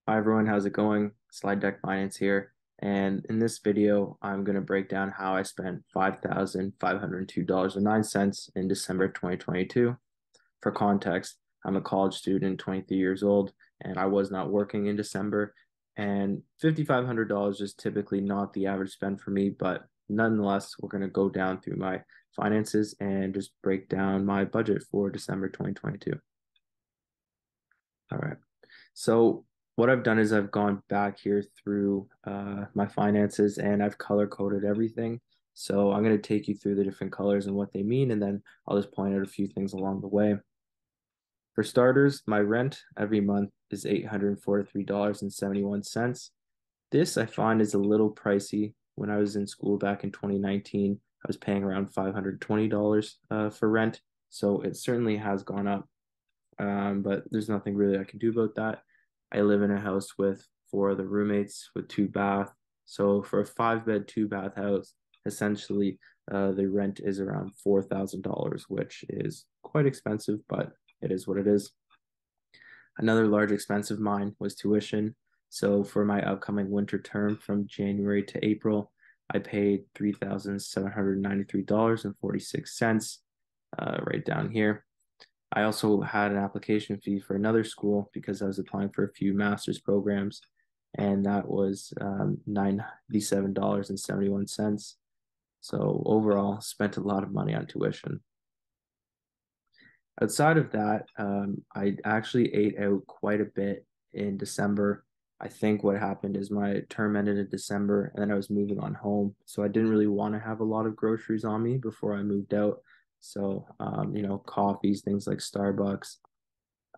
Hi everyone, how's it going? Slide Deck Finance here. And in this video, I'm going to break down how I spent $5,502.09 in December 2022. For context, I'm a college student, 23 years old, and I was not working in December. And $5,500 is typically not the average spend for me, but nonetheless, we're going to go down through my finances and just break down my budget for December 2022. All right. So what I've done is I've gone back here through my finances and I've color coded everything. So I'm going to take you through the different colors and what they mean, and then I'll just point out a few things along the way. For starters, my rent every month is $843.71. This I find is a little pricey. When I was in school back in 2019, I was paying around $520 for rent. So it certainly has gone up, but there's nothing really I can do about that. I live in a house with four other roommates with two bath. So for a five bed, two bath house, essentially the rent is around $4,000, which is quite expensive, but it is what it is. Another large expense of mine was tuition. So for my upcoming winter term from January to April, I paid $3,793.46 right down here. I also had an application fee for another school because I was applying for a few master's programs, and that was $97.71. So overall, spent a lot of money on tuition. Outside of that, I actually ate out quite a bit in December. I think what happened is my term ended in December and then I was moving on home. So I didn't really want to have a lot of groceries on me before I moved out. So, coffees, things like Starbucks,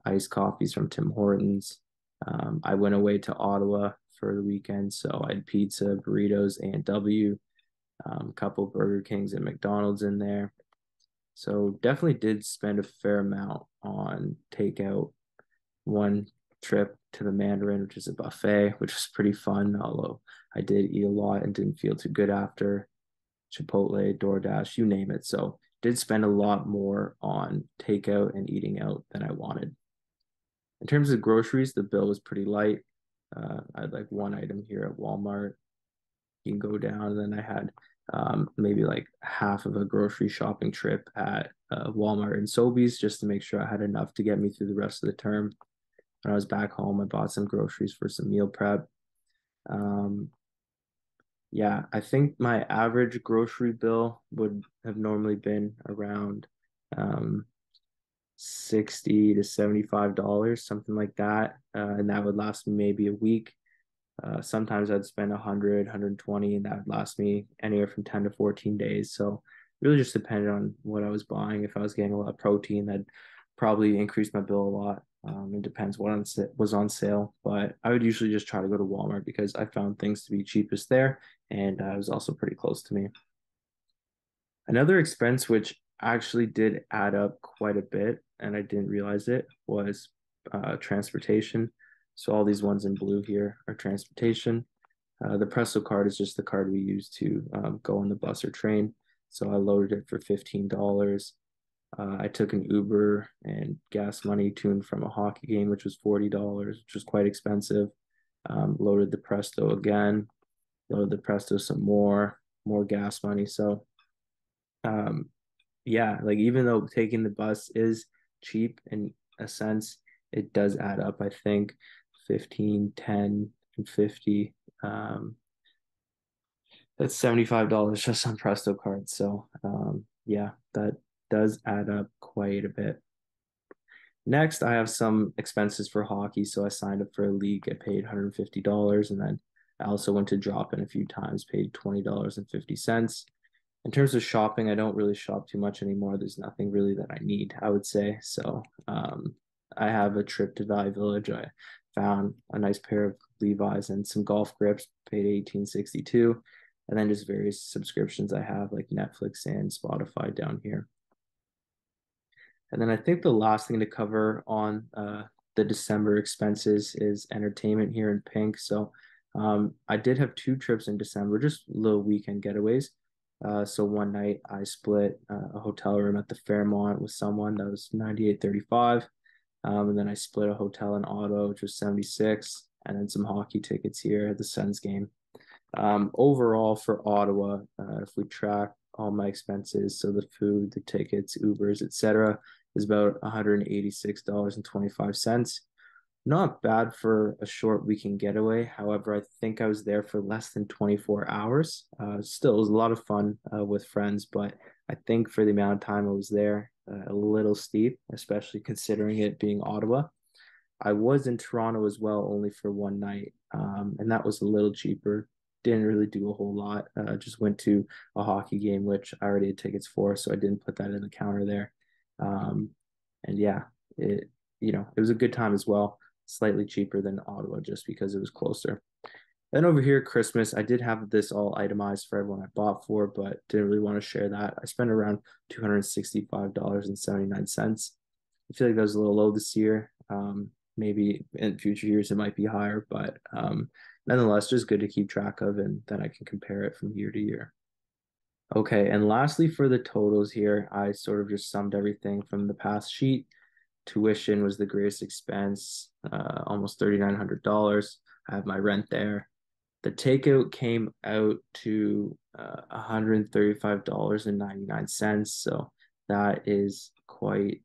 iced coffees from Tim Hortons. I went away to Ottawa for the weekend. So I had pizza, burritos, A&W, a couple Burger Kings and McDonald's in there. So definitely did spend a fair amount on takeout. One trip to the Mandarin, which is a buffet, which was pretty fun, although I did eat a lot and didn't feel too good after. Chipotle, DoorDash, you name it. So did spend a lot more on takeout and eating out than I wanted. In terms of groceries, the bill was pretty light. I had like one item here at Walmart. You can go down, and then I had maybe like half of a grocery shopping trip at Walmart and Sobeys just to make sure I had enough to get me through the rest of the term. When I was back home, I bought some groceries for some meal prep. Um, yeah, I think my average grocery bill would have normally been around um, 60 to $75, something like that. And that would last me maybe a week. Sometimes I'd spend 100, 120, and that would last me anywhere from 10 to 14 days. So really just depended on what I was buying. If I was getting a lot of protein, that'd probably increase my bill a lot. It depends what was on sale, but I would usually just try to go to Walmart because I found things to be cheapest there, and it was also pretty close to me. Another expense which actually did add up quite a bit, and I didn't realize it, was transportation. So all these ones in blue here are transportation. The Presto card is just the card we use to go on the bus or train. So I loaded it for $15. I took an Uber and gas money to and from a hockey game, which was $40, which was quite expensive. Loaded the Presto again, loaded the Presto some more gas money. So um, yeah, like even though taking the bus is cheap in a sense, it does add up. I think 15, 10, and 50. That's $75 just on Presto cards. So yeah, that does add up quite a bit. Next, I have some expenses for hockey. So I signed up for a league. I paid $150, and then I also went to drop in a few times, paid $20.50. In terms of shopping, I don't really shop too much anymore. There's nothing really that I need, I would say. So I have a trip to Valley Village. I found a nice pair of Levi's and some golf grips, paid 1862, and then just various subscriptions I have like Netflix and Spotify down here. And then I think the last thing to cover on the December expenses is entertainment here in pink. So I did have two trips in December, just little weekend getaways. So one night I split a hotel room at the Fairmont with someone that was 98.35. And then I split a hotel in Ottawa, which was 76. and then some hockey tickets here at the Suns game. Overall for Ottawa, if we track all my expenses, so the food, the tickets, Ubers, etc., is about $186.25. Not bad for a short weekend getaway. However, I think I was there for less than 24 hours. Still, it was a lot of fun with friends, but I think for the amount of time I was there, a little steep, especially considering it being Ottawa. I was in Toronto as well, only for one night, and that was a little cheaper. Didn't really do a whole lot. Just went to a hockey game, which I already had tickets for, so I didn't put that in the counter there. Um, and yeah, it it was a good time as well. Slightly cheaper than Ottawa just because it was closer. Then over here, Christmas, I did have this all itemized for everyone I bought for, but didn't really want to share that. I spent around $265.79. I feel like that was a little low this year. Maybe in future years it might be higher, but nonetheless, just good to keep track of, and then I can compare it from year to year. Okay, and lastly for the totals here, I sort of just summed everything from the past sheet. Tuition was the greatest expense, almost $3,900. I have my rent there. The takeout came out to $135.99. So that is quite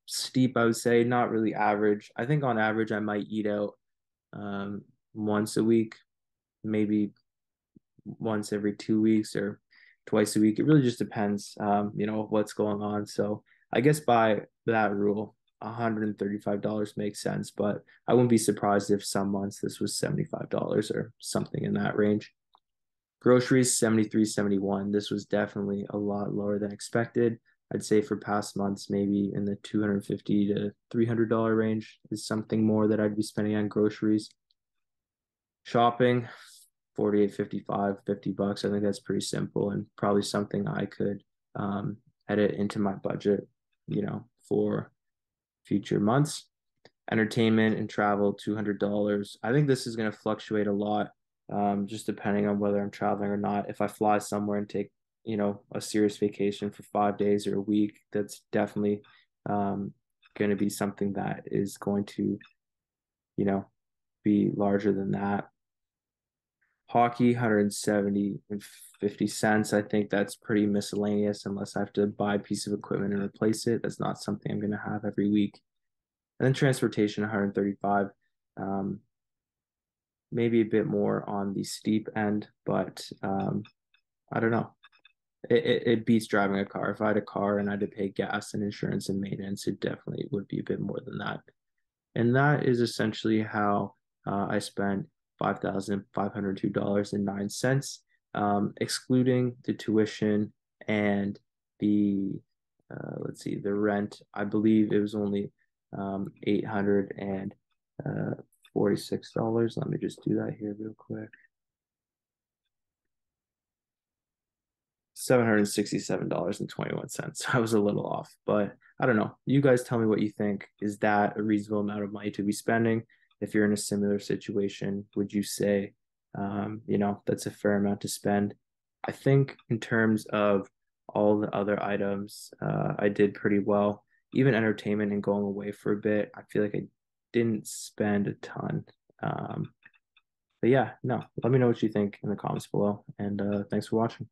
steep, I would say. Not really average. I think on average, I might eat out once a week, maybe once every 2 weeks or twice a week. It really just depends, what's going on. So I guess by that rule, $135 makes sense, but I wouldn't be surprised if some months this was $75 or something in that range. Groceries, 73, 71. This was definitely a lot lower than expected. I'd say for past months, maybe in the $250 to $300 range is something more that I'd be spending on groceries. Shopping, 48, 55, $50. I think that's pretty simple and probably something I could edit into my budget, for future months. Entertainment and travel, $200. I think this is going to fluctuate a lot, just depending on whether I'm traveling or not. If I fly somewhere and take, a serious vacation for 5 days or a week, that's definitely going to be something that is going to, you know, be larger than that. Hockey, 170 and 50 cents. I think that's pretty miscellaneous unless I have to buy a piece of equipment and replace it. That's not something I'm going to have every week. And then transportation, 135. Maybe a bit more on the steep end, but I don't know. It beats driving a car. If I had a car and I had to pay gas and insurance and maintenance, it definitely would be a bit more than that. And that is essentially how I spent $5,502.09, excluding the tuition and the let's see, the rent. I believe it was only $846. Let me just do that here real quick. $767.21. I was a little off, but I don't know. You guys tell me what you think. Is that a reasonable amount of money to be spending? If you're in a similar situation, would you say, that's a fair amount to spend? I think in terms of all the other items, I did pretty well. Even entertainment and going away for a bit, I feel like I didn't spend a ton. But yeah, no, let me know what you think in the comments below. And thanks for watching.